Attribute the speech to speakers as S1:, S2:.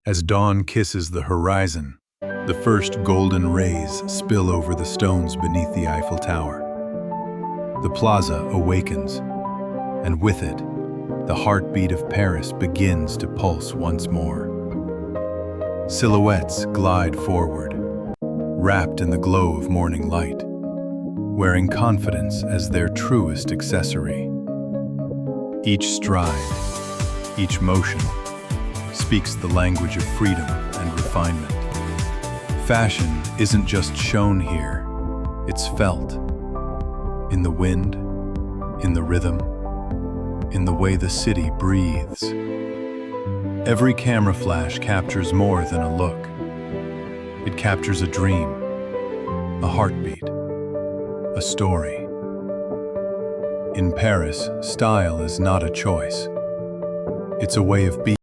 S1: As dawn kisses the horizon, the first golden rays spill over the stones beneath the Eiffel Tower. The plaza awakens, and with it, the heartbeat of Paris begins to pulse once more. Silhouettes glide forward, wrapped in the glow of morning light, wearing confidence as their truest accessory. Each stride, each motion, speaks the language of freedom and refinement. Fashion isn't just shown here, it's felt. In the wind, in the rhythm, in the way the city breathes. Every camera flash captures more than a look. It captures a dream, a heartbeat, a story. In Paris, style is not a choice. It's a way of being.